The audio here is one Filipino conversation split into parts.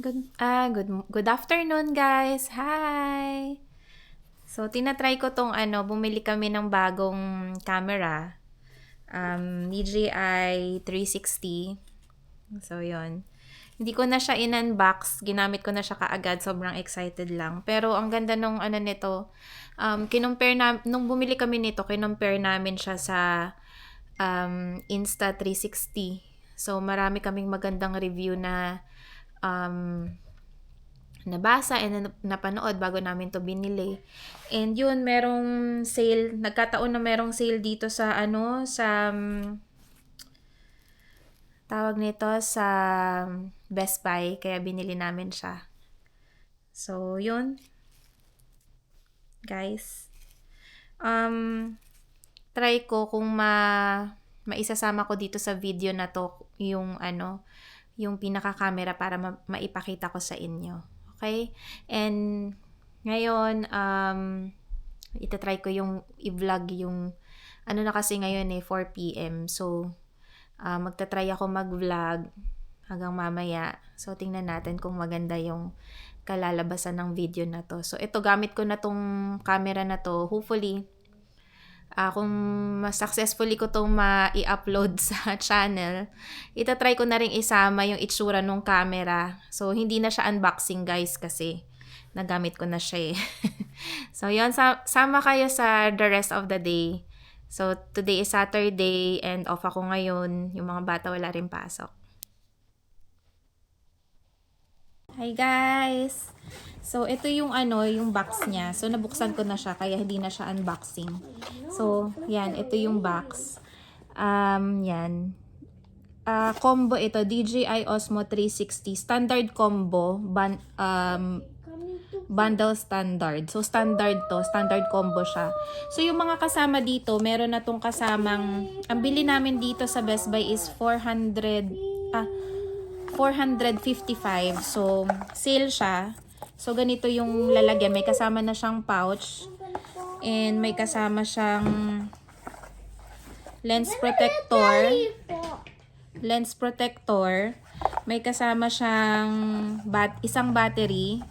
Good afternoon guys. Hi. So tinatry ko tong bumili kami ng bagong camera. DJI 360. So 'yon. Hindi ko na siya in-unbox, ginamit ko na siya kaagad, sobrang excited lang. Pero ang ganda nung nito, kinompare na nung bumili kami nito, kinompare namin siya sa Insta360. So marami kaming magandang review na nabasa and napanood bago namin to binili. And yun, merong sale, nagkataon na merong sale dito sa tawag nito sa Best Buy, kaya binili namin siya. So, yun, guys. Try ko kung maisasama ko dito sa video na to yung yung pinaka-camera para maipakita ko sa inyo. Okay? And ngayon, itatry ko yung i-vlog yung na kasi ngayon 4 p.m. So, magta-try ako mag-vlog hanggang mamaya. So, tingnan natin kung maganda yung kalalabasan ng video na to. So, ito, gamit ko na tong camera na to. Hopefully, kung successfully ko itong ma-i-upload sa channel, itatry ko na rin isama yung itsura ng camera. So, hindi na siya unboxing guys kasi nagamit ko na siya eh. So, yun. Sama kayo sa the rest of the day. So, today is Saturday and off ako ngayon. Yung mga bata wala rin pasok. Hi guys! So, ito yung yung box niya. So, nabuksan ko na siya, kaya hindi na siya unboxing. So, yan, ito yung box. Yan. Combo ito, DJI Osmo 360. Standard combo, bundle standard. So, standard to, standard combo siya. So, yung mga kasama dito, meron na tong kasamang, ang bili namin dito sa Best Buy is 455. So, sale siya. So, ganito yung lalagyan. May kasama na siyang pouch. And may kasama siyang lens protector. Lens protector. May kasama siyang isang battery.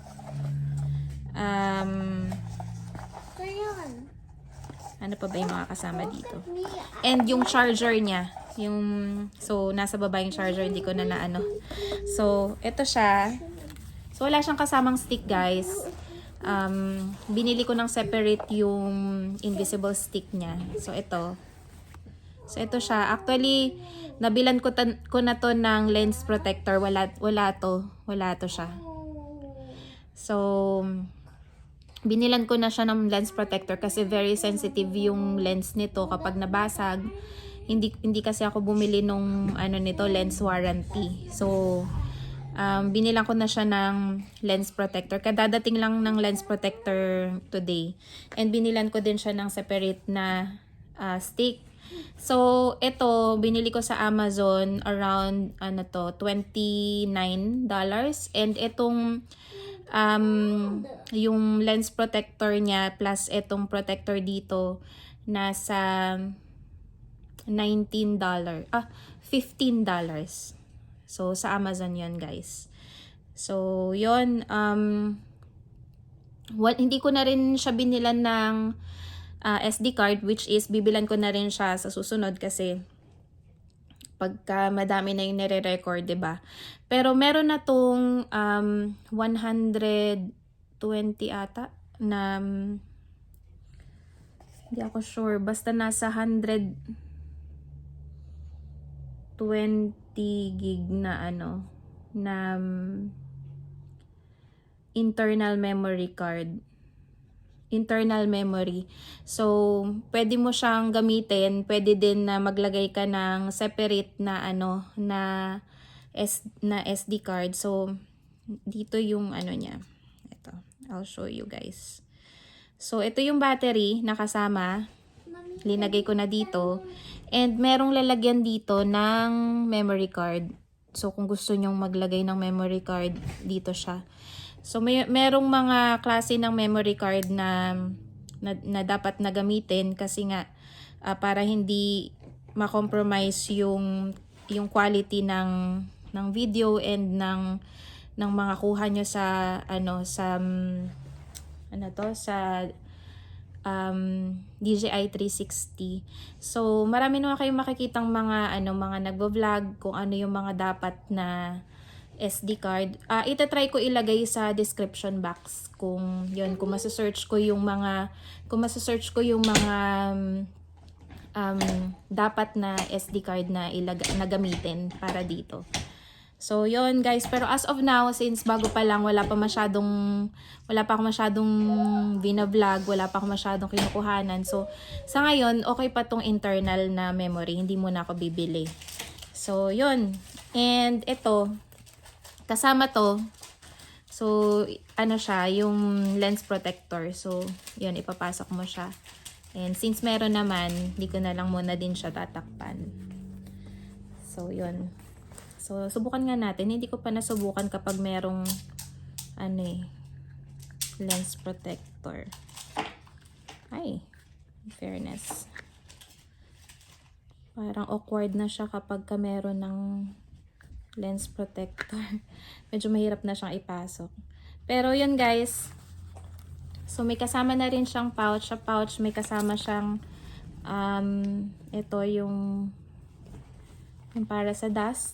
Ano pa ba yung mga kasama dito? And yung charger niya. So, nasa baba yung charger. Hindi ko na So, ito siya. So, wala siyang kasamang stick, guys. Binili ko ng separate yung invisible stick niya. So, ito. So, ito siya. Actually, nabilan ko na to ng lens protector. Wala to. Wala to siya. So, binilan ko na siya ng lens protector kasi very sensitive yung lens nito kapag nabasag. Hindi kasi ako bumili nung nito, lens warranty. So, binilang ko na siya ng lens protector. Kadadating lang ng lens protector today. And binilan ko din siya ng separate na stick. So, ito, binili ko sa Amazon around, $29. And itong, yung lens protector niya plus itong protector dito, nasa $15. So, sa Amazon yon guys. So, yon hindi ko na rin siya binilan ng SD card, which is bibilan ko na rin siya sa susunod kasi pagka madami na yung nire-record, diba? Pero meron na tong 120 ata na hindi ako sure. Basta nasa 120 gig na na internal memory card. Internal memory. So, pwede mo siyang gamitin. Pwede din na maglagay ka ng separate na na SD card. So, dito yung niya. Ito. I'll show you guys. So, ito yung battery na kasama. Linagay ko na dito. And merong lalagyan dito ng memory card. So, kung gusto nyong maglagay ng memory card, dito siya. So, merong mga klase ng memory card na dapat na gamitin kasi nga para hindi ma-compromise yung quality ng video and ng ng mga kuha nyo sa ano sa DJI 360. So marami naman kayong makikitang mga mga nagvo-vlog kung ano yung mga dapat na SD card. Itatry ko ilagay sa description box kung masasearch ko yung mga dapat na SD card na gamitin para dito. So yon guys, pero as of now, since bago pa lang, wala pa ako masyadong vlog, wala pa ako masyadong kinukuhanan. So sa ngayon, okay pa tong internal na memory, hindi muna ako bibili. So yon. And ito, kasama to. So ano siya, yung lens protector. So yun, ipapasok mo siya. And since meron naman, hindi ko na lang muna din siya tatakpan. So yun. So, subukan nga natin. Hindi ko pa nasubukan kapag merong lens protector. Ay, in fairness. Parang awkward na siya kapag meron ng lens protector. Medyo mahirap na siyang ipasok. Pero yun guys. So, may kasama na rin siyang pouch. Sa pouch, may kasama siyang ito yung para sa dust.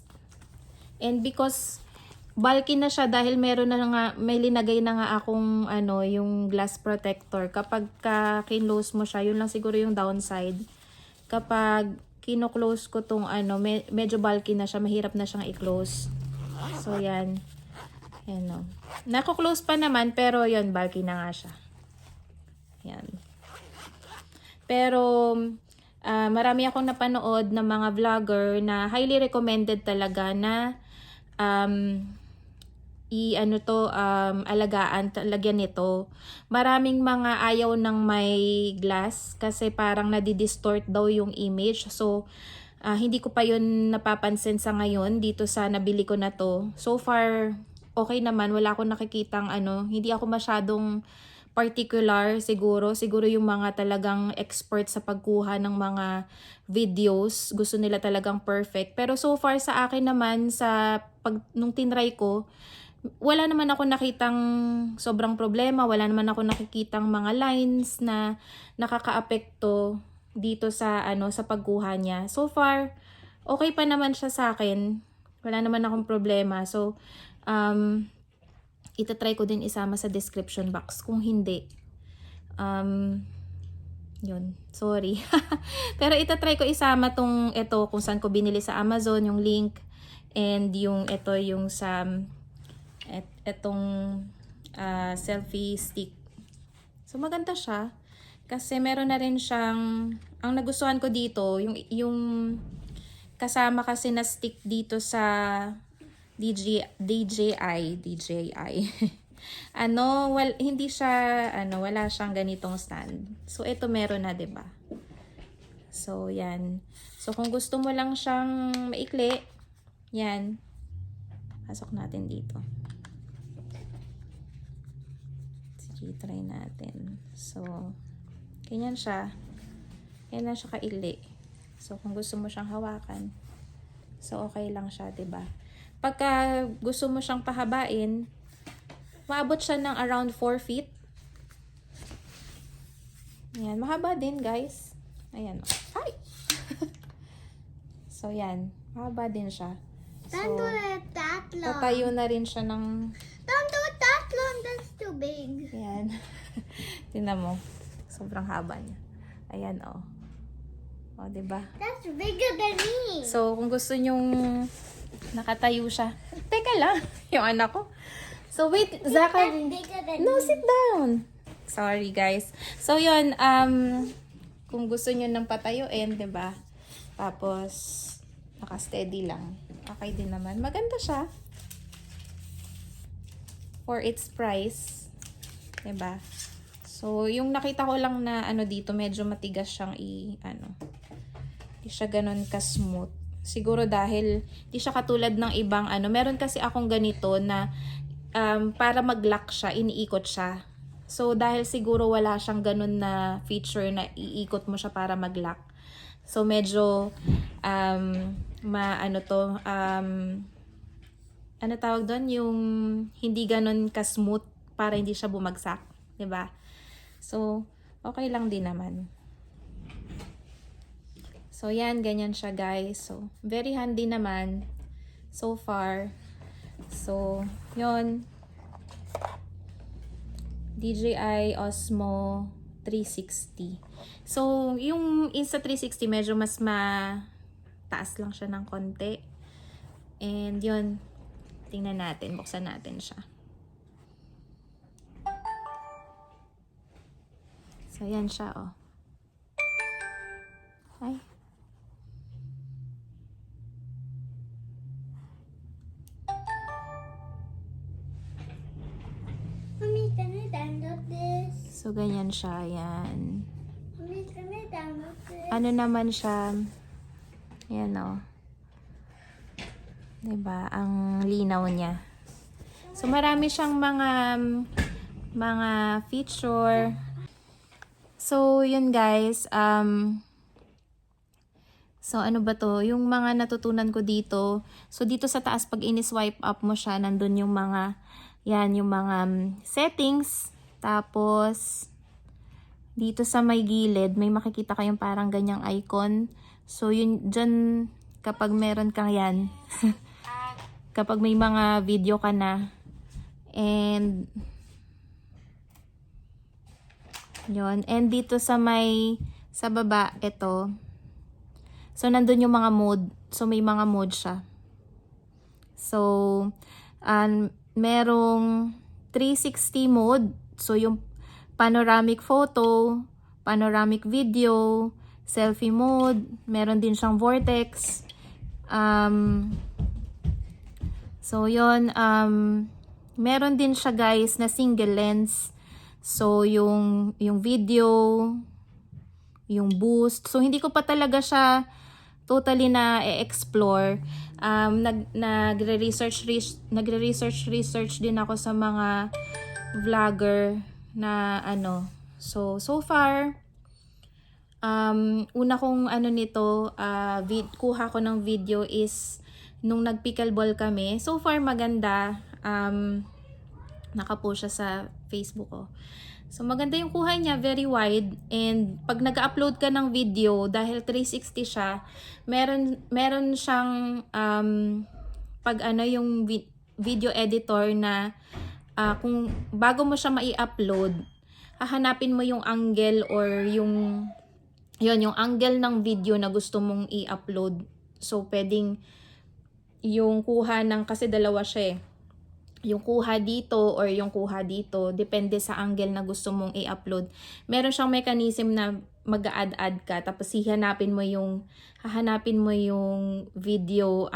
And because bulky na siya dahil may linagay na nga akong yung glass protector. Kapag kinlose mo siya, yun lang siguro yung downside. Kapag kino-close ko tong medyo bulky na siya, mahirap na siyang i-close. So yan. Yan o. Nako-close pa naman pero yun, bulky na nga siya. Yan. Pero marami akong napanood ng mga vlogger na highly recommended talaga na alagaan, lagyan nito. Maraming mga ayaw ng may glass kasi parang nadidistort daw yung image. So, hindi ko pa yun napapansin sa ngayon dito sa nabili ko na to. So far, okay naman. Wala akong nakikitang hindi ako masyadong particular siguro yung mga talagang expert sa pagkuha ng mga videos, gusto nila talagang perfect. Pero so far sa akin naman, nung tinry ko, wala naman ako nakitang sobrang problema, wala naman ako nakikitang mga lines na nakakaapekto dito sa sa pagkuha niya. So far, okay pa naman siya sa akin. Wala naman akong problema. So, itatry ko din isama sa description box. Kung hindi, yun, sorry. Pero itatry ko isama ito kung saan ko binili sa Amazon, yung link. And yung sa itong selfie stick. So maganda siya. Kasi meron na rin siyang, ang nagustuhan ko dito, yung kasama kasi na stick dito sa DJI. Hindi siya, wala siyang ganitong stand. So, ito meron na, 'di ba? So, yan. So, kung gusto mo lang siyang maikli, yan. Pasok natin dito. Sige, try natin. So, ganyan siya. Ganyan siya kaili. So, kung gusto mo siyang hawakan, so, okay lang siya, 'di ba? Pagka gusto mo siyang pahabain, maabot siya ng around 4 feet. Ayan, mahaba din guys. Ayan. Hi! So, yan. Mahaba din siya. So, Don't do that long. tatayo na rin siya ng... Don't do that long. That's too big. Ayan. Tingnan mo. Sobrang haba niya. Ayan, oh. O, diba? That's bigger than me. So, kung gusto nyong nakatayo siya. Teka lang. Yung anak ko. So, wait. Zachary. That's bigger than No, me. sit down. Sorry, guys. So, yun. Kung gusto nyo ng patayuin, diba? Tapos, naka-steady lang. Okay din naman. Maganda siya. For its price. Diba? So, yung nakita ko lang na dito, medyo matigas siyang hindi siya ganun ka-smooth. Siguro dahil di siya katulad ng ibang meron kasi akong ganito na para mag-lock siya, iniikot siya. So dahil siguro wala siyang ganun na feature na iikot mo siya para mag-lock. So medyo ano tawag doon, yung hindi ganun ka-smooth para hindi siya bumagsak, 'di ba? So, okay lang din naman. So, yan, ganyan siya guys. So, very handy naman so far. So, yon, DJI Osmo 360. So, yung Insta360 medyo mas taas lang siya ng konti. And yun, tingnan natin, buksan natin siya. So, yan siya, oh. Ay. Mommy, can I download this? So, ganyan siya, yan. Mommy, can I download this? Ano naman siya, yan, oh. Diba? Ang linaw niya. So, marami siyang mga feature. So, yun guys. So, ano ba to? Yung mga natutunan ko dito. So, dito sa taas, pag ini-swipe up mo siya, nandun yung mga, yan, yung mga settings. Tapos, dito sa may gilid, may makikita kayong parang ganyang icon. So, yun, dyan, kapag meron kang yan, kapag may mga video ka na, and, yun, and dito sa sa baba, ito, so, nandun yung mga mode. So, may mga mode siya. So, merong 360 mode. So, yung panoramic photo, panoramic video, selfie mode. Meron din siyang vortex. So, yun. Meron din siya guys na single lens. So, yung video, yung boost. So, hindi ko pa talaga siya totally na explore. Nagre-research din ako sa mga vlogger na ano. So far, una kong ano nito, kuha ko ng video is nung nag-pickleball kami. So far, maganda. Nakapost siya sa Facebook ko. So, maganda yung kuha niya, very wide. And pag nag-upload ka ng video, dahil 360 siya, meron siyang pag ano yung video editor na kung bago mo siya mai-upload, hahanapin mo yung angle or yung angle ng video na gusto mong i-upload. So, pwedeng yung kuha ng, kasi dalawa siya eh. Yung kuha dito or yung kuha dito, depende sa angle na gusto mong i-upload. Meron siyang mechanism na mag-add ka, tapos hahanapin mo yung video,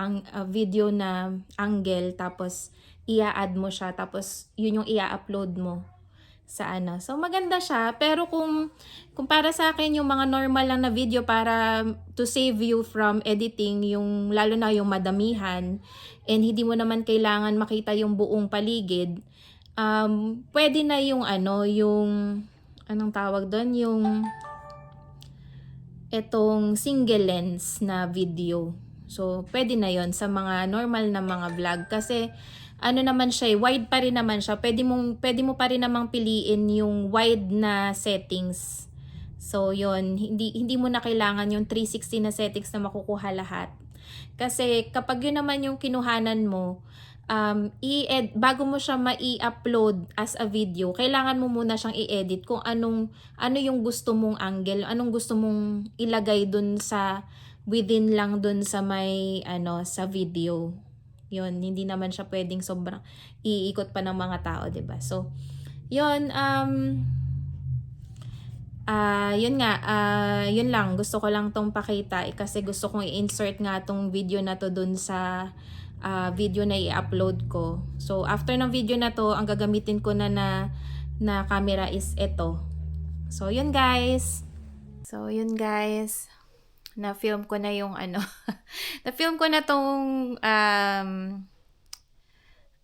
video na angle, tapos i-add mo siya, tapos yun yung i-upload mo sa ano. So, maganda siya. Pero kung para sa akin, yung mga normal lang na video para to save you from editing, yung lalo na yung madamihan, and hindi mo naman kailangan makita yung buong paligid, pwede na yung ano, yung, anong tawag doon? Yung, etong single lens na video. So, pwede na yon sa mga normal na mga vlog. Kasi, ano naman siya, wide pa rin naman siya. Pwede mo pa rin namang piliin yung wide na settings. So, yon, hindi mo na kailangan yung 360 na settings na makukuha lahat. Kasi kapag yun naman yung kinuhanan mo, bago mo siya mai-upload as a video, kailangan mo muna siyang i-edit kung ano yung gusto mong angle, anong gusto mong ilagay dun sa within lang dun sa may sa video. Yun, hindi naman siya pwedeng sobrang iikot pa ng mga tao, 'di ba? So, yun yun nga, yun lang, gusto ko lang tong pakita kasi gusto kong i-insert nga tong video na to dun sa video na i-upload ko. So, after ng video na to, ang gagamitin ko na camera is ito. So, yun guys. Na-film ko na yung na-film ko na tong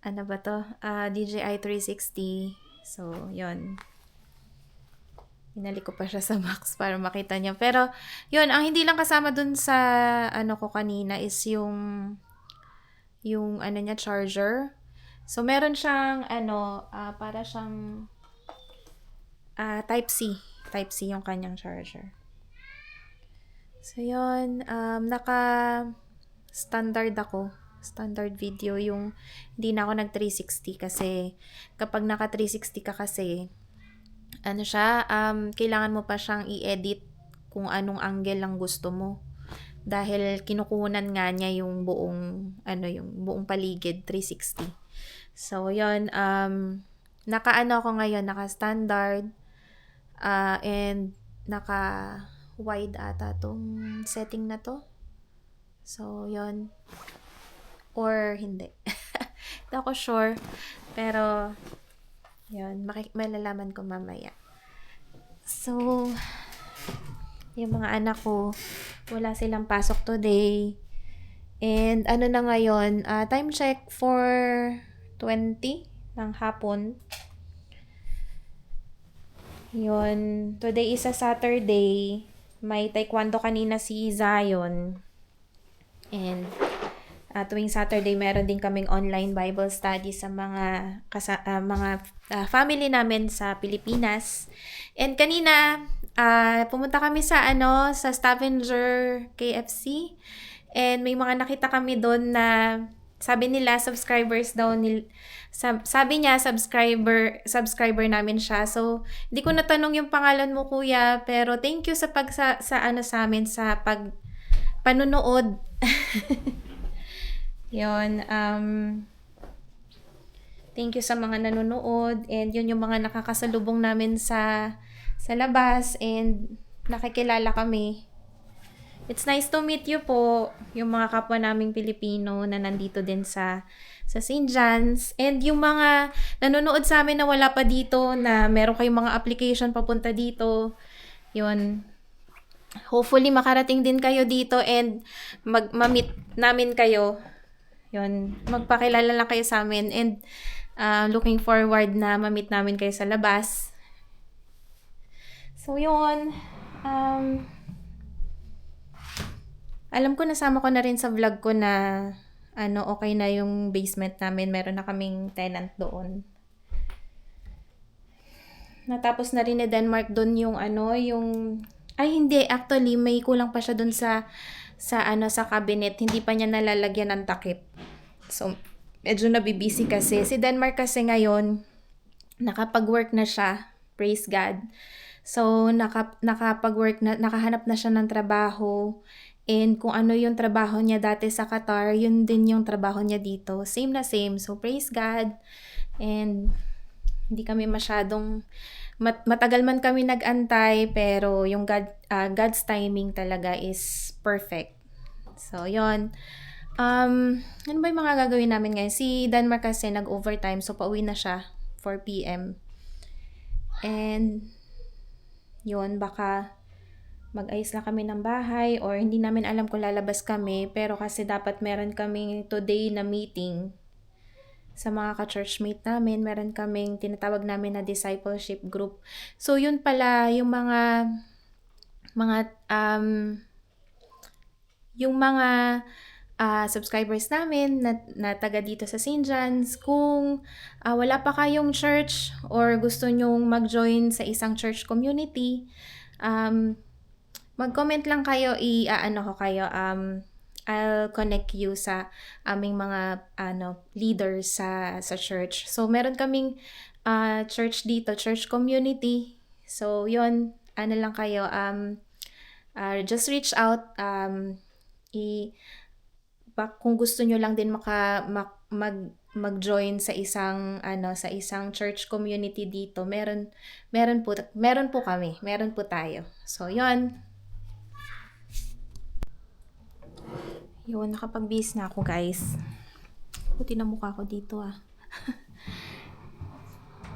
ano ba to? DJI 360. So, yun. Hinalik ko pa siya sa max para makita niya. Pero, yun, ang hindi lang kasama dun sa ko kanina is yung yung ano niya, charger. So, meron siyang para siyang Type-C. Type-C yung kanyang charger. So, yun. Naka-standard ako. Standard video. Yung hindi na ako nag-360 kasi kapag naka-360 ka kasi, kailangan mo pa siyang i-edit kung anong angle lang gusto mo. Dahil kinukunan nga niya yung buong paligid, 360. So, yun. Naka-ano ako ngayon, naka-standard. And naka-wide ata tong setting na to. So, yun. Or hindi. Hindi ako sure. Pero, yun. Malalaman ko mamaya. So, yung mga anak ko, wala silang pasok today. And ano na ngayon, time check 4:20 ng hapon. Yun, today is a Saturday. May taekwondo kanina si Zion. And tuwing Saturday, meron din kaming online Bible study sa mga family namin sa Pilipinas. And kanina, pumunta kami sa Stavanger KFC. And may mga nakita kami doon na sabi nila subscribers daw sabi niya subscriber namin siya. So hindi ko natanong yung pangalan mo, kuya, pero thank you sa sa amin sa panunood. Yun, thank you sa mga nanonood, and yun yung mga nakakasalubong namin sa labas, and nakikilala kami. It's nice to meet you po, yung mga kapwa naming Pilipino na nandito din sa St. John's, and yung mga nanonood sa amin na wala pa dito, na meron kayong mga application papunta dito, yun. Hopefully makarating din kayo dito and ma-meet namin kayo. Yun, magpakilala lang kayo sa amin, and looking forward na ma-meet namin kayo sa labas. So, yun. Alam ko nasama ko na rin sa vlog ko na okay na yung basement namin. Meron na kaming tenant doon. Natapos na rin ni Denmark doon yung ay hindi, actually may kulang pa siya doon sa cabinet. Hindi pa niya nalalagyan ng takip. So, medyo nabibisi kasi. Si Denmark kasi ngayon, nakapag-work na siya. Praise God. So, nakapag-work na, nakahanap na siya ng trabaho. And kung ano yung trabaho niya dati sa Qatar, yun din yung trabaho niya dito. Same na same. So, praise God. And hindi kami masyadong matagal man kami nag-antay, pero yung God's timing talaga is perfect. So, yon. Ano ba yung mga gagawin namin ngayon? Si Denmark kasi nag-overtime, so pauwi na siya 4 p.m. And yon, baka mag-ayos lang kami ng bahay, or hindi namin alam kung lalabas kami, pero kasi dapat meron kaming today na meeting sa mga ka-churchmate namin. Meron kaming tinatawag namin na discipleship group. So, yun pala, yung mga subscribers namin na taga dito sa St. John's, kung wala pa kayong church or gusto nyong mag-join sa isang church community, mag-comment lang kayo, I'll connect you sa aming mga leaders sa church. So, meron kaming church dito, church community. So, yon, lang kayo, just reach out, kung gusto nyo lang din mag-join sa isang church community dito. Meron po kami, meron po tayo. So, yon. Yun, nakapag-bis na ako, guys. Puti na mukha ko dito,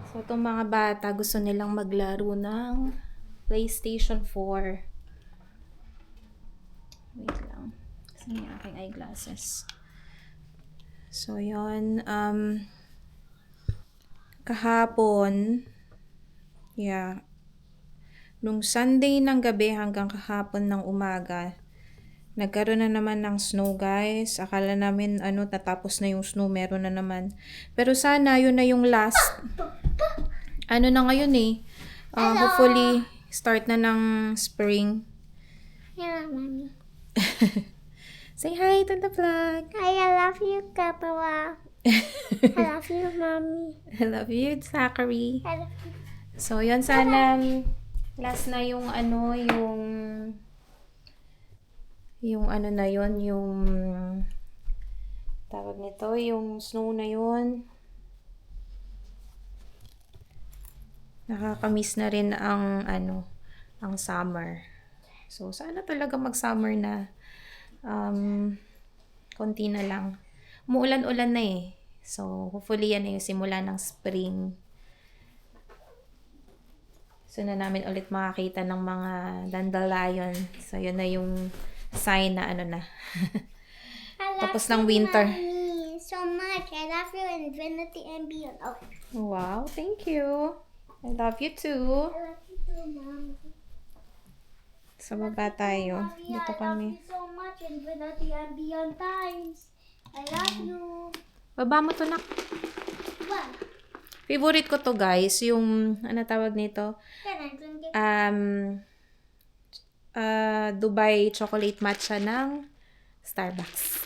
So, itong mga bata, gusto nilang maglaro ng PlayStation 4. Wait lang. Kasi yung aking eyeglasses. So, yun. Kahapon, nung Sunday ng gabi hanggang kahapon ng umaga, Nagkaroon na naman ng snow, guys. Akala namin, natapos na yung snow. Meron na naman. Pero sana, yun na yung last. Ano na ngayon eh. Hopefully, start na ng spring. Hello, Mommy. Say hi to the vlog. I love you, Kappa. I love you, Mommy. I love you, Zachary. I love you. So, yun, sana last na yung tawag nito, yung snow na yun. Nakakamiss na rin ang summer. So, sana talaga mag-summer na. Konti na lang. Umuulan-ulan na eh. So, hopefully yan na yung simula ng spring. So, na namin ulit makakita ng mga dandelion. So, yun na yung sign na na. I love Tapos ng you, winter. Mommy, so much. I love you, Infinity and beyond. Oh, Wow, thank you. I love you too. I love you too, Mommy. Sa baba tayo. Mommy, Dito I love kami. you so much, Infinity and beyond times. I love you. Baba mo to, nak. What? Favorite ko to, guys. Yung, tawag nito? Can I drink it? Dubai chocolate matcha ng Starbucks.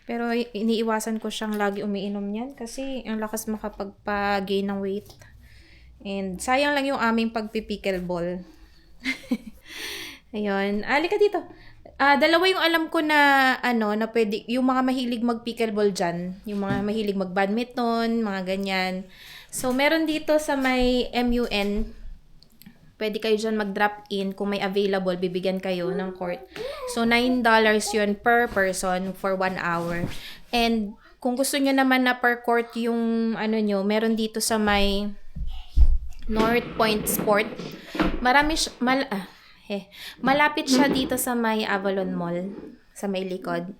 Pero iniiwasan ko siyang lagi umiinom niyan kasi ang lakas makapagpa-gain ng weight. And sayang lang yung aming pagpipickleball. Ayun. Alika dito. Dalawa yung alam ko na na pwede, yung mga mahilig mag-pickleball dyan. Yung mga mahilig mag-badminton, mga ganyan. So, meron dito sa may MUN. Pwede kayo dyan mag-drop in. Kung may available, bibigyan kayo ng court. So, $9 yun per person for 1 hour. And, kung gusto nyo naman na per court yung nyo, meron dito sa may North Point Sport. Malapit siya dito sa may Avalon Mall. Sa may likod.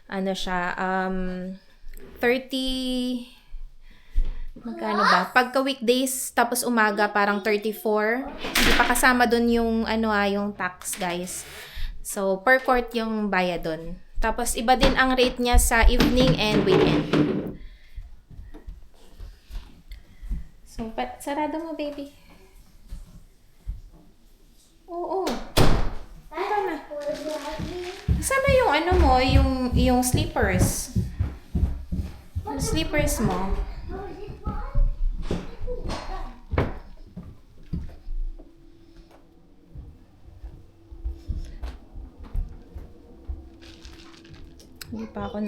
Siya, 30... Magkano ba? Pagka weekdays, tapos umaga, parang 34. Hindi pa kasama dun yung, yung tax, guys. So, per court yung bayad dun. Tapos, iba din ang rate niya sa evening and weekend. So, sarado mo, baby. Oo. Ito na. Sana yung mo, yung slippers. Yung slippers mo. Hindi pa ako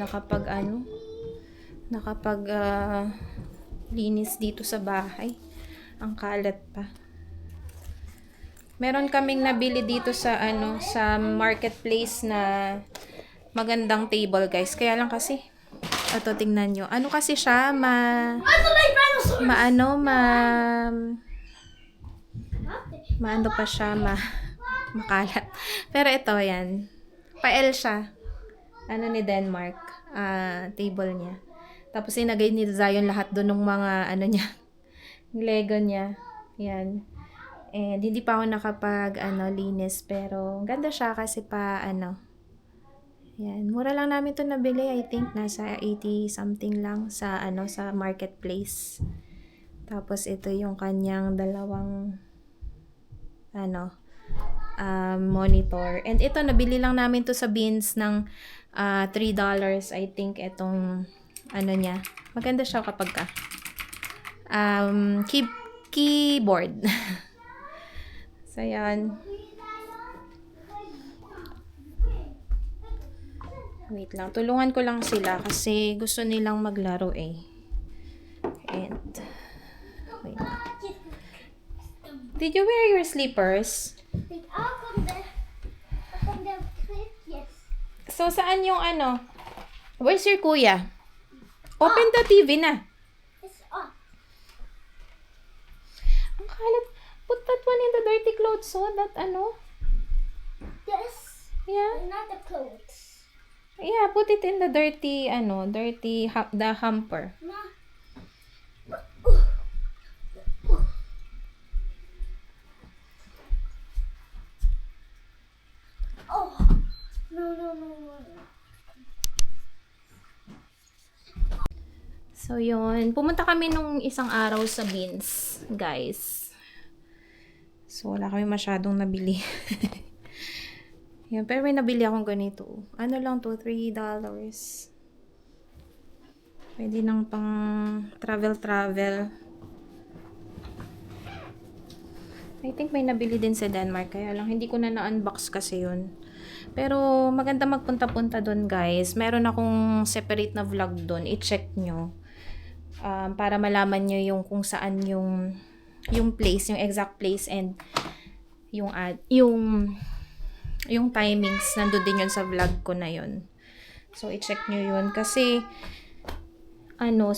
linis dito sa bahay. Ang kalat pa. Meron kaming nabili dito sa sa marketplace na magandang table, guys. Kaya lang kasi ito, tingnan nyo. Kasi siya makalat. Pero ito, yan. Pa-L siya. Ni Denmark. Table niya. Tapos inagay ni Zion lahat doon ng mga niya. Lego niya. Yan. And hindi pa ako linis. Pero ganda siya kasi yan. Mura lang namin to nabili. I think nasa 80 something lang sa sa marketplace. Tapos ito yung kanyang dalawang monitor. And ito, nabili lang namin to sa Beans ng $3. I think itong niya. Maganda siya kapag keyboard. So, yan. Wait lang. Tulungan ko lang sila kasi gusto nilang maglaro eh. And, wait lang. Did you wear your slippers? Yes. So, saan yung Where's your kuya? Open the TV na. It's off. Ang kalat. Put that one in the dirty clothes, so that Yes. Yeah. Not the clothes. Yeah, put it in the dirty, the hamper. No. Oh. No. So, yun. Pumunta kami nung isang araw sa Beans, guys. So, wala kami masyadong nabili. Yan, pero may nabili akong ganito. Ano lang to? $3. Pwede nang pang travel. I think may nabili din sa Denmark. Kaya lang, hindi ko na na-unbox kasi yun. Pero, maganda magpunta-punta doon, guys. Meron akong separate na vlog doon. I-check nyo. Para malaman nyo yung kung saan yung place, yung exact place and yung timings, nandun din yun sa vlog ko na yun. So, i-check nyo yun. Kasi,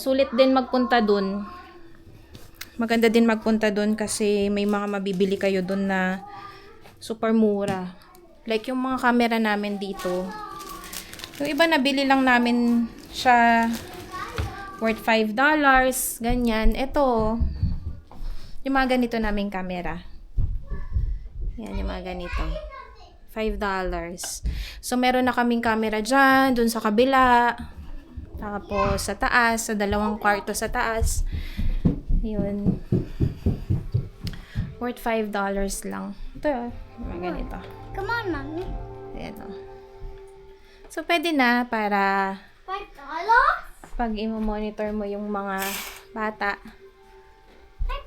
sulit din magpunta dun. Maganda din magpunta dun kasi may mga mabibili kayo dun na super mura. Like, yung mga camera namin dito. Yung iba nabili lang namin siya worth $5, ganyan. Ito, yung mga ganito naming camera. Yan, yung mga ganito. $5. So, meron na kaming camera dyan, dun sa kabila. Tapos, sa taas, sa 2 kwarto sa taas. Yun. Worth $5 lang. Ito, yung mga ganito. Come on, mommy. Ayan o. So, pwede na para $5? pag i-monitor mo yung mga bata.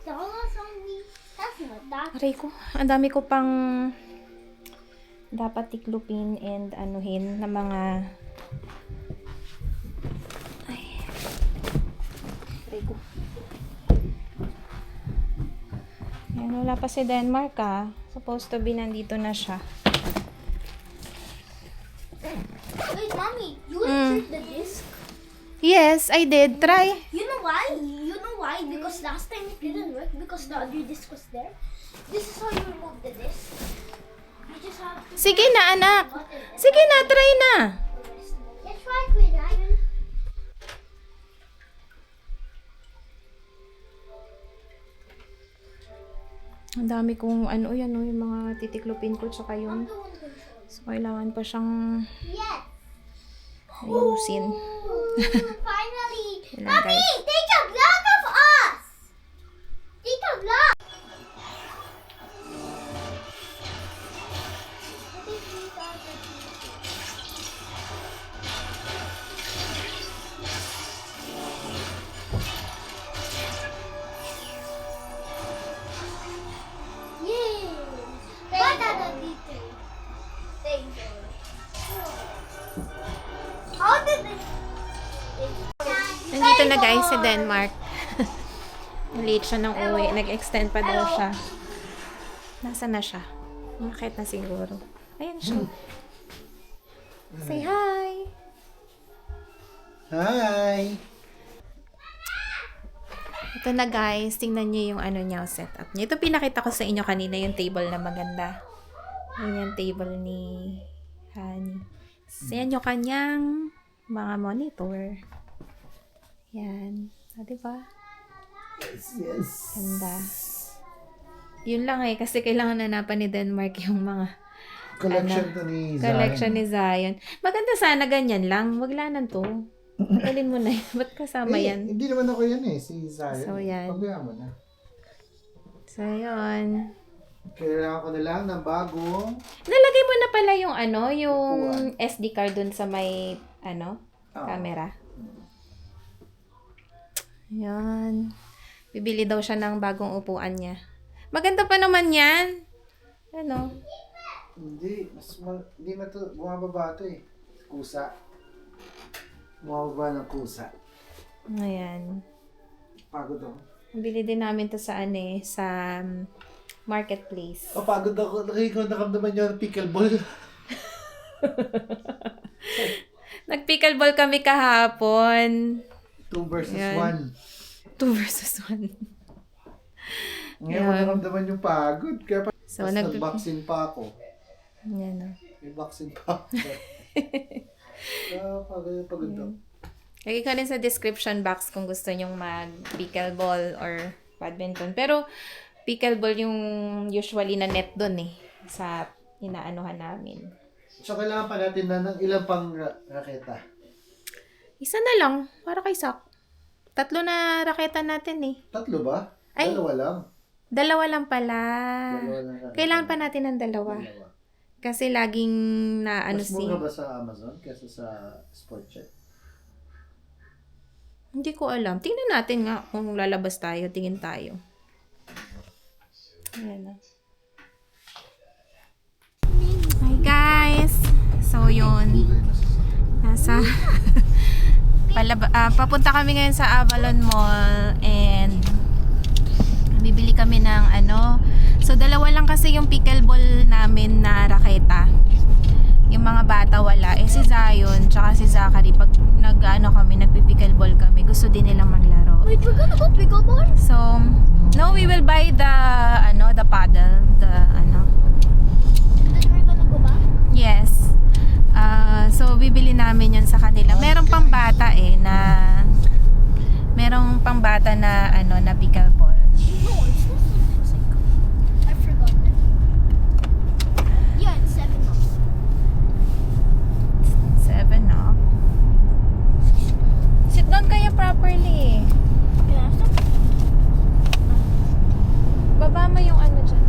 $5 only. That's not that. Aray ko, ang dami ko pang dapat tiklupin and anuhin na mga aray ko. Yan, wala pa si Denmark Supposed to be nandito na siya. Wait, mommy, you insert the disc? Yes, I did. Try. You know why? Because last time it didn't work because the other disc was there. This is how you remove the disc. You just have to Sige na, anak. Sige na, try na. let's try it with iron. Ang dami kong yung mga titiklupin ko tsaka yun. So, kailangan pa siyang Yes. ayusin. Finally. Yun lang, Mommy, guys. take a vlog of us. Take a vlog. Yay. What are the details? Thank you. How did it? Nandito na guys si Denmark. Late siya ng uwi. Nag-extend pa daw siya. Nasaan na siya? Umakit na siguro. Ayan siya. Say hi! Hi! Ito na guys. Tingnan niyo yung niya, setup niya. Ito pinakita ko sa inyo kanina yung table na maganda. Yan yung table ni Honey. So, yan yung kanyang mga monitor. Yan. Diba? Yes. Ganda. Yun lang kasi kailangan hanapan ni Denmark yung mga Collection to ni Zion. collection ni Zion. Maganda sana ganyan lang. Wag lanan to. Tagalin mo na yan. Ba't kasama yan? Hindi naman ako yan si Zion. So, yan. Pabayaan mo na. So, yun. Kailangan ko na lang ng bagong Nalagay mo na pala yung yung upuan. SD card dun sa may, Oo. camera. Yan. Bibili daw siya ng bagong upuan niya. Maganda pa naman yan. Hindi. Hindi na to. Bumababa to eh. Kusa. Bumababa ng kusa. Ayan. Pagod ako. Bili din namin to sa sa marketplace. Pagod ako. Nakamdaman niyo ng pickleball. Nag-pickleball kami kahapon. 2 versus Yan. 1. 2 versus 1. Ngayon ko nakamdaman yung pagod. Kaya So, nag-vaccine pa ako. Yan. May vaccine pa ako. Pagod ako. Lagay ko rin sa description box kung gusto nyong mag-pickleball or badminton. Pero, pickleball yung usually na net doon sa inaanuhan namin. So, kailangan pa natin na ng ilang pang raketa. Isa na lang, para kay Sak. 3 na raketa natin eh. 3 ba? Ay. 2 lang. 2 lang pala. 2 lang raketa. Kailangan pa natin ng 2. Kasi laging na ano Mas si... mura ba sa Amazon kaysa sa Sport-Check? Hindi ko alam. Tingnan natin nga kung lalabas tayo. Tingin tayo. Ayan na. Hi guys! So yun. Nasa... papunta kami ngayon sa Avalon Mall and bibili kami ng ano. So 2 lang kasi yung pickleball namin na raketa. Yung mga bata wala. Eh si Zion tsaka si Zachary pag nagpipickleball kami, gusto din nilang maglaro. Wait, we're gonna go pickleball? So no, we will buy the paddle, And then we're gonna go back? Yes. So bibili namin yun sa kanila. Merong pambata na na pickleball. No, it's not something like... I forgot. Yeah, it's 7 up. 7 up. Sit down kaya properly. Yeah, stop. Baba mo yung ano dyan.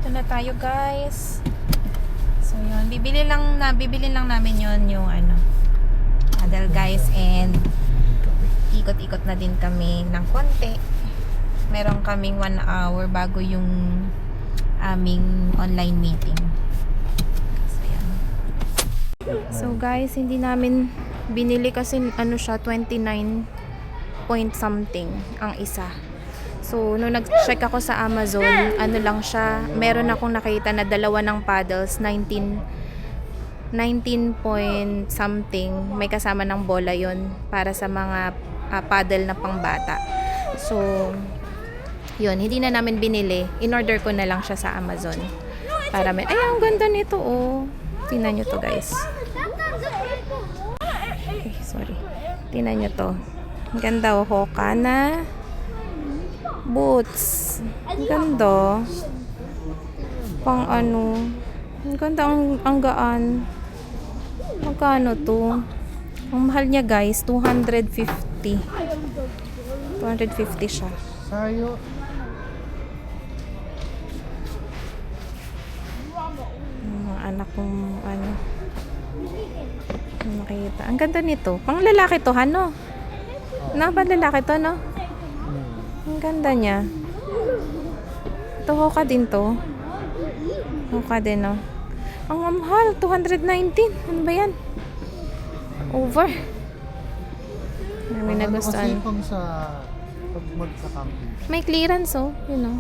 Ito na tayo guys. So yun, bibili lang namin yung paddle guys, and ikot-ikot na din kami ng konti. Meron kaming 1 hour bago yung aming online meeting. So yan. So guys, hindi namin binili kasi siya 29 point something ang isa. So, nung nag-check ako sa Amazon, lang siya, meron akong nakita na 2 ng paddles, 19 point something, may kasama ng bola yon para sa mga paddle na pangbata. So, yun, hindi na namin binili. In-order ko na lang siya sa Amazon. Para may, ay, ang ganda nito, oh. Tingnan nyo to, guys. Okay, sorry. Tingnan nyo to. Ang ganda, oh, Hoka na boots. Ang ganda. Pang ano. Ang ganda, ang gaan. Magkano to? Ang mahal niya guys, 250. 250 siya. Sayo. Ang mga anak kong nakita. Ang ganda nito. Pang lalaki to, ano? Na ba lalaki to, no? Ang ganda niya. Ito, Hoka din to. Hoka din, no? Ang mahal, 219. Ano ba yan? Over. May nagustuhan. Kasi pang sa pag magsa-camping. May clearance, oh. You know.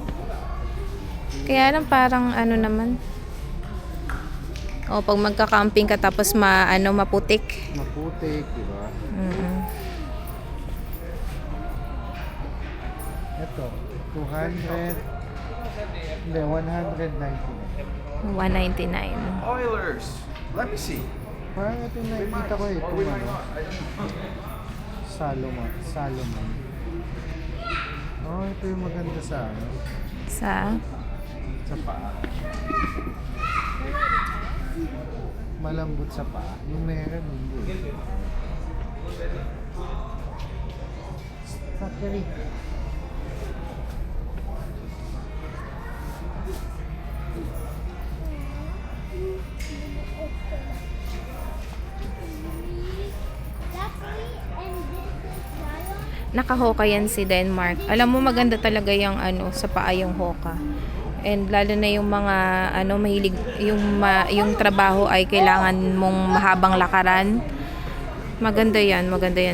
Kaya lang parang naman. O, pag magka-camping ka tapos maputik. Maputik, di ba? Ito, 200. Hindi, 199. 199. Oilers. Let me see. Parang ito yung nakikita ko eh. Itong Salomon. Oh, ito yung maganda sa Sa paa. Malambot sa paa. Yung meron, hindi. Factory. naka-Hoka yan si Denmark. Alam mo maganda talaga yung sa paa yung Hoka. And lalo na yung mga mahilig yung trabaho ay kailangan mong mahabang lakaran. Maganda yan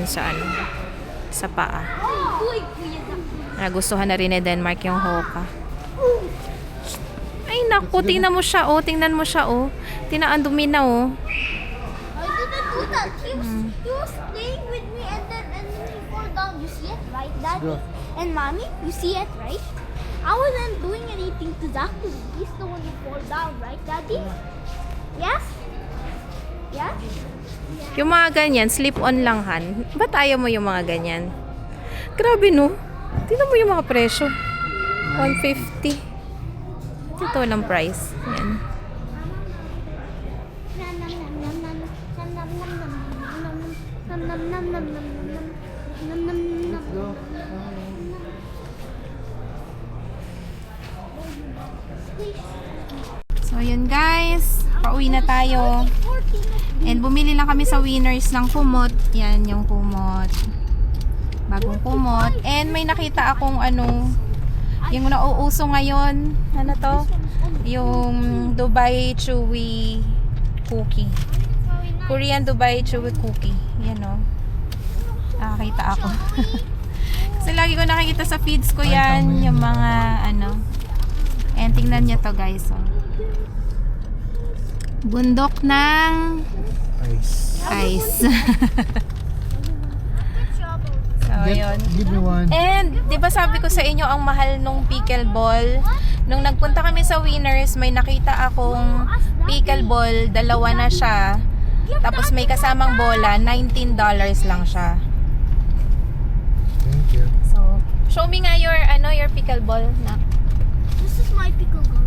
sa paa. Nagustuhan na rin ni Denmark yung Hoka. naku, tingnan mo siya, oh. Tingnan mo siya, oh. Tinaandumi na, oh. I didn't do that. He was playing with me and then he fall down. You see it, right, Daddy? And Mommy, you see it, right? I wasn't doing anything to Zachary. He's the one who fall down, right, Daddy? Yes? Yes? Yung mga ganyan, slip-on lang, Han. Ba't ayaw mo yung mga ganyan? Grabe, no? Tingnan mo yung mga presyo. 150. Ito lang price. Yan. So, yun guys. Pauwi na tayo. And bumili lang kami sa Winners ng kumot. Yan, yung kumot. Bagong kumot. And may nakita akong ano, yung nauuso ngayon. Ano to? Yung Dubai Chewy Cookie. Korean Dubai Chewy Cookie. Yan o. Nakakita ako. Kasi lagi ko nakikita sa feeds ko yan. Yung mga ano. And tingnan nyo to guys. Oh. Bundok ng ice. So, yun. Give me one. And, di ba sabi ko sa inyo ang mahal nung pickleball? Nung nagpunta kami sa Winners, may nakita akong pickleball, dalawa na siya. Tapos may kasamang bola, $19 lang siya. Thank you. So, show me nga your pickleball na. This is my pickle gun.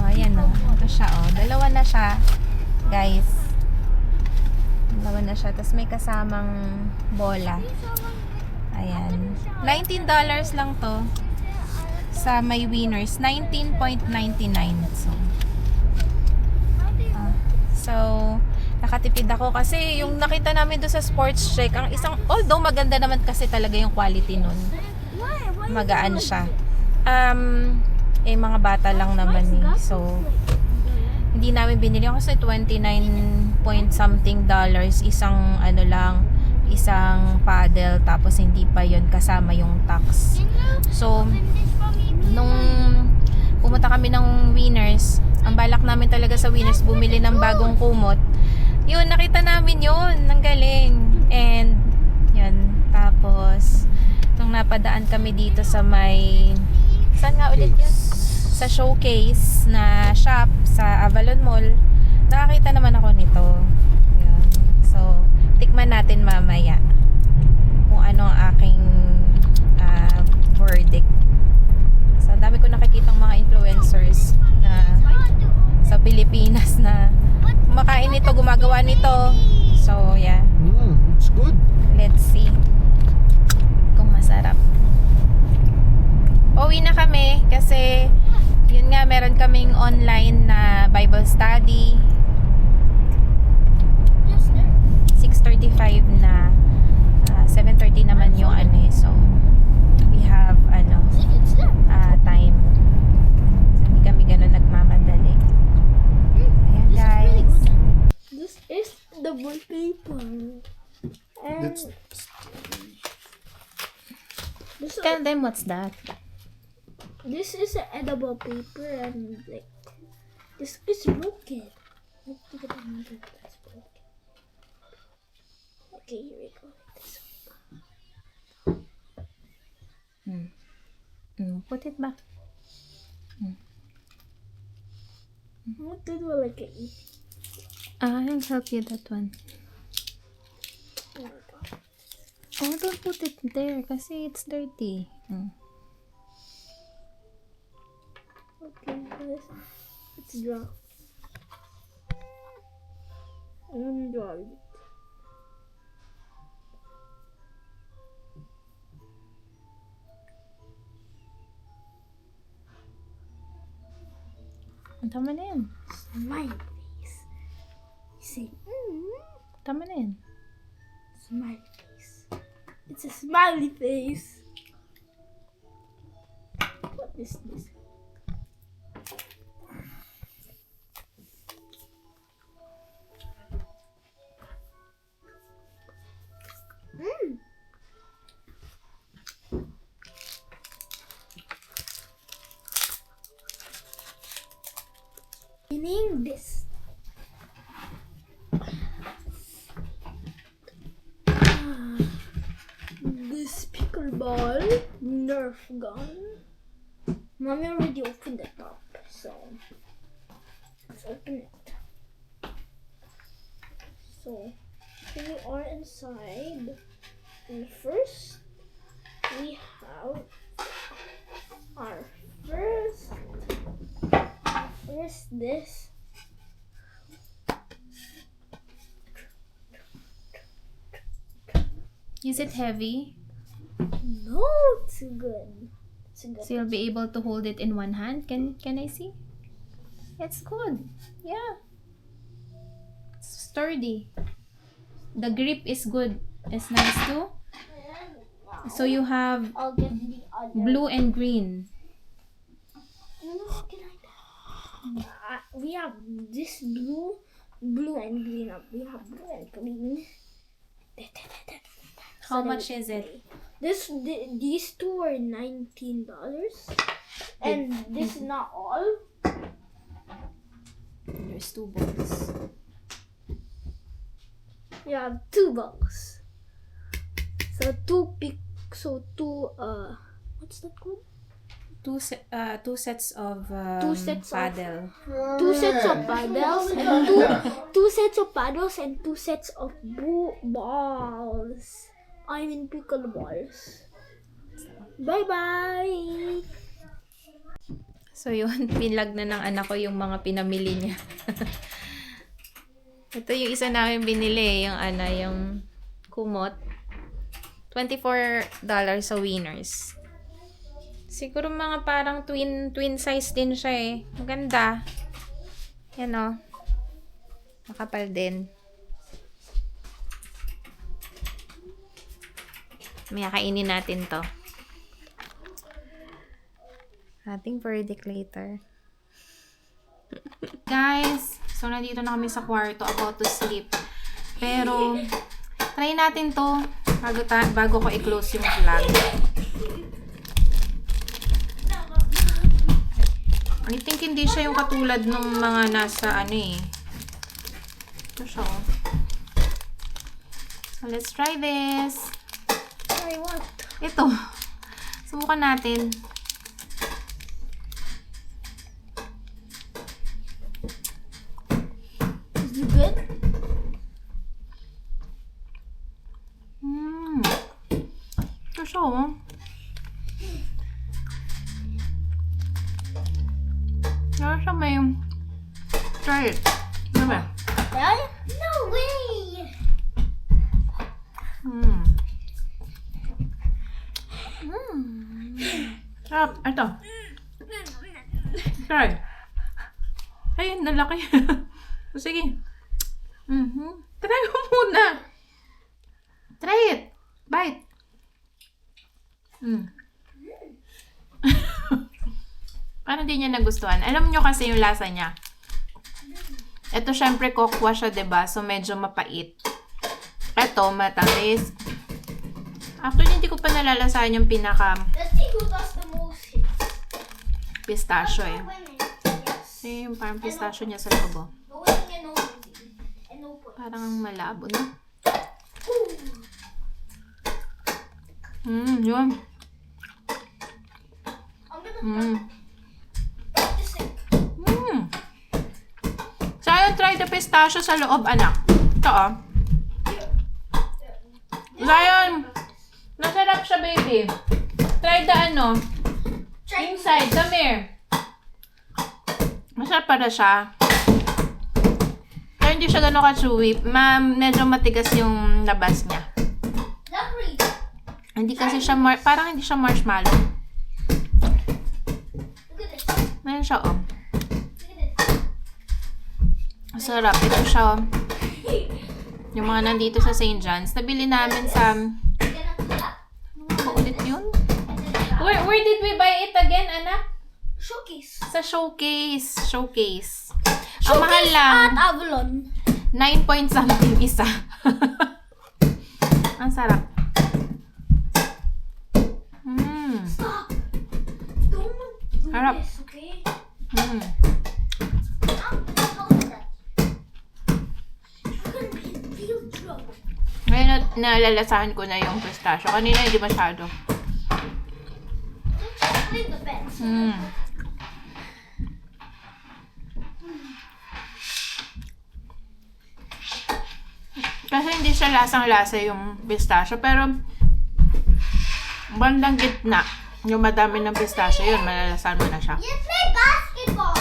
Oh, yan o. Ito siya, oh. Dalawa na siya, guys. Dalawa na siya. Tapos may kasamang bola. Ayan. $19 lang to. Sa may Winners. 19.99. So, nakatipid ako kasi yung nakita namin doon sa Sports Check, ang isang, although maganda naman kasi talaga yung quality nun. Magaan siya. Mga bata lang naman eh. So, hindi namin binili kasi 29 point something dollars isang isang paddle, tapos hindi pa yon kasama yung tax. So, nung pumunta kami ng Winners, ang balak namin talaga sa Winners bumili ng bagong kumot. Yun, nakita namin yun, ang galing. And yun, tapos nung napadaan kami dito sa may, saan nga ulit yun? Sa Showcase na shop sa Avalon Mall, nakakita naman ako nito. Ayan. So, tikman natin mamaya kung ano ang aking verdict. So, ang dami ko nakikitang mga influencers na sa Pilipinas na kumakain nito, gumagawa nito. So, yeah. It's good. Let's see kung masarap. Uwi na kami kasi yun nga, meron kaming online na Bible study. 6:35 na. 7:30 naman yung so we have time. So, hindi kami ganun nagmamadali. Ayan guys. This is the wallpaper. And That's Tell them what's that. this is an edible paper and like this is broken. Let's take another that's broken. Okay, here we go. Put it back. What did we like it? I'll help you that one. Oh, don't put it there kasi it's dirty. Okay, guys, it's dry. I'm dry. Tama na yan. Smile face. You say, Tama na yan. smile face. It's a smiley face. What is this? this. This pickleball Nerf gun. Mommy already opened the top, so let's open it. So here we are inside, and first we have our first this. Is it heavy? No, it's good. It's good. So you'll be able to hold it in one hand? Can I see? It's good. Yeah. It's sturdy. The grip is good. It's nice too. So you have I'll get the other. blue and green. No, can I? We have this blue and green. We have blue and green. How much is it? These two are $19, and this is not all. There's 2 balls. We have $2. So two what's that called? 2 sets of Two sets of- paddle. 2 sets of paddles and two sets of paddles and 2 sets of balls. I mean pickleballs. Bye-bye! So yun, pinlag na ng anak ko yung mga pinamili niya. Ito yung isa namin binili, yung kumot. $24 sa Winners. Siguro mga parang twin size din siya eh. Maganda. Yan o. Makapal din. May kainin natin to. Ating verdict later. Guys, so nandito na kami sa kwarto, about to sleep. Pero, try natin to bago ko i-close yung vlog. I think hindi siya yung katulad nung mga nasa Ito siya oh. So, let's try this. Try what? Ito. Subukan natin. Is it good? Ito siya oh. Kaya siya may... Try it. Ano ba? Try? No way! Sarap. Ito. Try. Ay, nalaki. O, sige. Try mo muna. Try it. Bite. Parang di niya nagustuhan. Alam nyo kasi yung lasa niya. Ito, syempre, kokwa siya, diba? So, medyo mapait. Ito, matamis. Actually, hindi ko pa nalalasahan yung pinaka Let's see who does the most hits. pistachio eh. Women. Yes. Kasi yung parang pistachio niya sa loob. The women and no and no points. Parang malabo na. Yun. I'm gonna practice it. So, ayun, try the pistachio sa loob, anak. Ito, oh. Zion! Masarap siya, baby. Try the inside, come here. Masarap para siya. Pero hindi siya gano'n ka-chewy. Medyo matigas yung labas niya. Zachary, Hindi kasi siya, parang hindi siya marshmallow. look at this. Ngayon siya, oh. Look at this. Masarap. Ito siya, oh. Yung mga nandito sa St. John's. Nabili namin sa... Ano ba ulit yun? Where did we buy it again, anak? Showcase. Sa Showcase. Ang mahal lang. At Avalon. 9 point something isa. Ang sarap. Stop. Don't do Harap. this, okay? Mm. How nalalasahan ko na yung pistachio. Kanina hindi masyado. Explain the best. Kasi hindi siya lasang-lasa yung pistachio. Pero, bandang gitna, yung madami ng pistachio, yun, malalasahan mo na siya. You play basketball.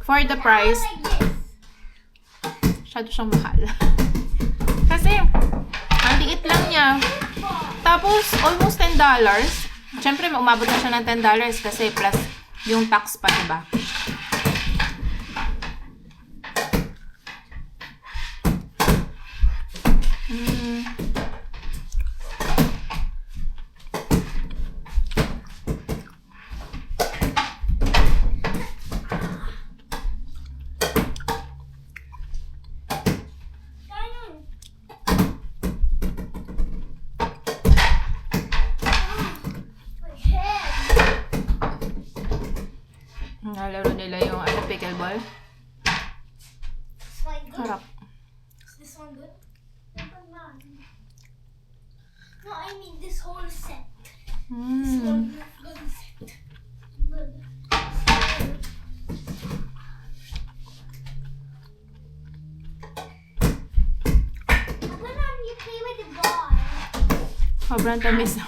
For the price, Like this. masyado siyang mahal. Kasi, ang liit lang niya. Tapos, almost $10. Siyempre, umabot na siya ng $10 kasi plus yung tax pa, diba? My head. Nalaro nila yung pickleball. This one good? Harap. Is this one good? No, I mean this whole set. This whole good set. Good. When you play with the ball. Sobrang tamis na.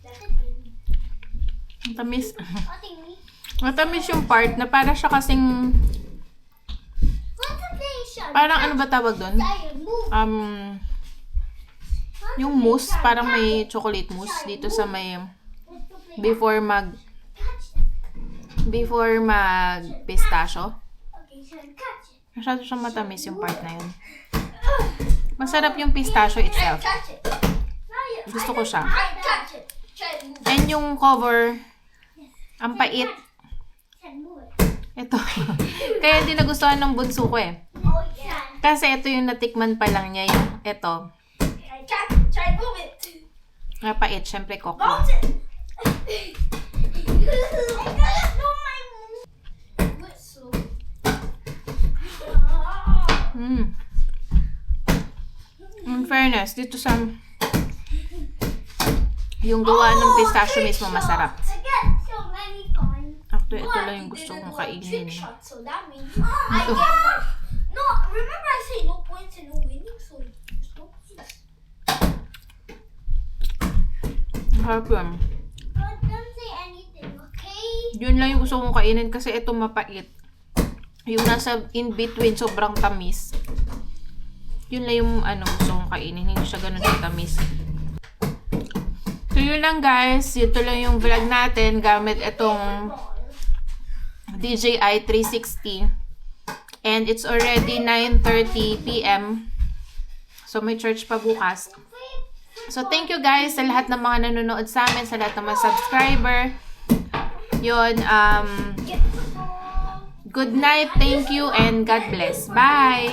That's it. Ang tamis. Nothing me. Matamis yung part na para siya kasing, Concentration. parang ano ba tawag doon? Zion, move. Yung mousse, parang may chocolate mousse dito sa may, before mag pistachio. Okay, so catch it. Masyado siyang matamis yung part na yun. Masarap yung pistachio itself. Catch it. Gusto ko siya. I catch it. Try to move And yung cover, ang pait. it. Try to move it. Ito. Kaya hindi nagustuhan ng bunso ko eh. Oh, yeah. Kasi ito yung natikman pa lang niya yung ito. I catch it. Try to move it. Napait, syempre coke Bounce lang. it. I gotta do my whistle. In fairness, dito sa yung gawa ng pistachio mismo masarap. I get so many times. Actually, ito But lang yung he gusto didn't kong go kainin. trick shot, so that means I get one. No, remember I say no points and no winning, so there's no points. Harap yun. But don't say anything, okay? Yun lang yung gusto kong kainin kasi ito mapait. Yung nasa in between, sobrang tamis. Yun lang yung gusto kong kainin. Hindi siya ganun tamis. So yun lang guys. Ito lang yung vlog natin gamit itong DJI 360. And it's already 9:30 p.m. So may church pa bukas. So thank you guys sa lahat ng mga nanonood sa amin, sa lahat ng mga subscriber. Yun, good night, thank you, and God bless. Bye!